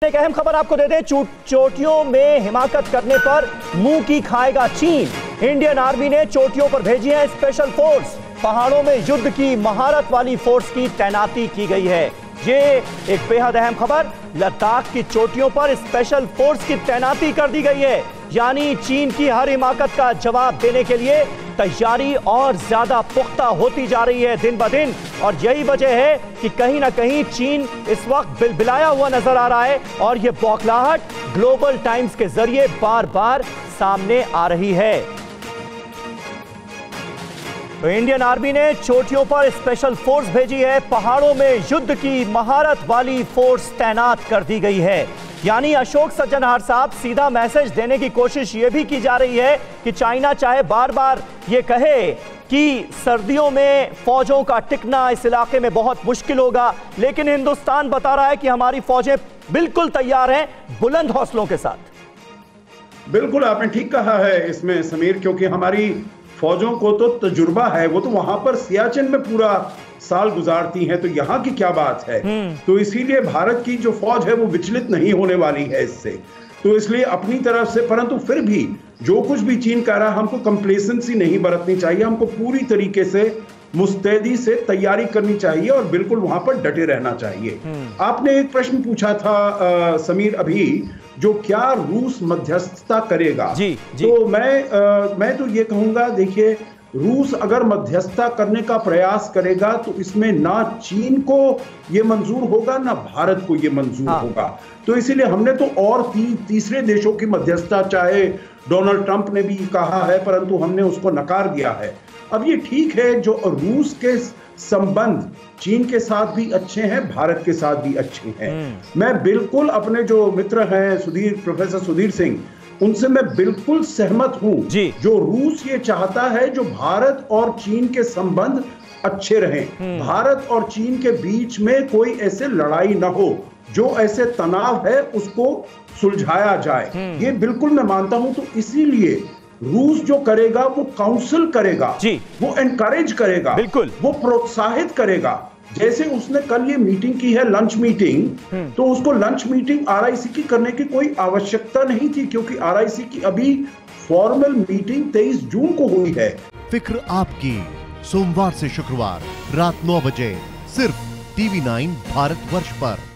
एक अहम खबर आपको दे दें, चोटियों में हिमाकत करने पर मुंह की खाएगा चीन। इंडियन आर्मी ने चोटियों पर भेजी है स्पेशल फोर्स। पहाड़ों में युद्ध की महारत वाली फोर्स की तैनाती की गई है। ये एक बेहद अहम खबर, लद्दाख की चोटियों पर स्पेशल फोर्स की तैनाती कर दी गई है। यानी चीन की हर हिमाकत का जवाब देने के लिए तैयारी और ज्यादा पुख्ता होती जा रही है दिन ब दिन। और यही वजह है कि कहीं ना कहीं चीन इस वक्त बिलबिलाया हुआ नजर आ रहा है और यह बौखलाहट ग्लोबल टाइम्स के जरिए बार बार सामने आ रही है। तो इंडियन आर्मी ने चोटियों पर स्पेशल फोर्स भेजी है। पहाड़ों में युद्ध की महारत वाली फोर्स तैनात कर दी गई है। यानी अशोक सज्जनहार साहब, सीधा मैसेज देने की कोशिश यह भी की जा रही है कि चाइना चाहे बार बार यह कहे कि सर्दियों में फौजों का टिकना इस इलाके में बहुत मुश्किल होगा, लेकिन हिंदुस्तान बता रहा है कि हमारी फौजें बिल्कुल तैयार हैं बुलंद हौसलों के साथ। बिल्कुल आपने ठीक कहा है इसमें समीर, क्योंकि हमारी फौजों को तो तजुर्बा है, वो तो वहां पर सियाचिन में पूरा साल गुजारती हैं, तो यहाँ की क्या बात है। तो इसीलिए भारत की जो फौज है वो विचलित नहीं होने वाली है इससे। तो इसलिए अपनी तरफ से, परंतु फिर भी जो कुछ भी चीन कह रहा है, हमको कंप्लेसेंसी नहीं बरतनी चाहिए। हमको पूरी तरीके से मुस्तैदी से तैयारी करनी चाहिए और बिल्कुल वहां पर डटे रहना चाहिए। आपने एक प्रश्न पूछा था समीर अभी, जो क्या रूस मध्यस्थता करेगा। जी। तो मैं तो ये कहूंगा, देखिए रूस अगर मध्यस्थता करने का प्रयास करेगा तो इसमें ना चीन को ये मंजूर होगा ना भारत को ये मंजूर होगा। तो इसीलिए हमने तो और तीसरे देशों की मध्यस्थता, चाहे डोनाल्ड ट्रंप ने भी कहा है, परंतु हमने उसको नकार दिया है। अब ये ठीक है, जो रूस के संबंध चीन के साथ भी अच्छे हैं, भारत के साथ भी अच्छे हैं। मैं बिल्कुल अपने जो मित्र हैं प्रोफेसर सुधीर सिंह, उनसे मैं बिल्कुल सहमत हूं। जो रूस ये चाहता है, जो भारत और चीन के संबंध अच्छे रहें, भारत और चीन के बीच में कोई ऐसे लड़ाई ना हो, जो ऐसे तनाव है उसको सुलझाया जाए, ये बिल्कुल मैं मानता हूं। तो इसीलिए रूस जो करेगा वो काउंसिल करेगा, वो एनकरेज करेगा, बिल्कुल वो प्रोत्साहित करेगा। जैसे उसने कल ये मीटिंग की है, लंच मीटिंग, तो उसको लंच मीटिंग आरआईसी की करने की कोई आवश्यकता नहीं थी, क्योंकि आरआईसी की अभी फॉर्मल मीटिंग 23 जून को हुई है। फिक्र आपकी, सोमवार से शुक्रवार रात 9 बजे सिर्फ TV9 भारतवर्ष पर।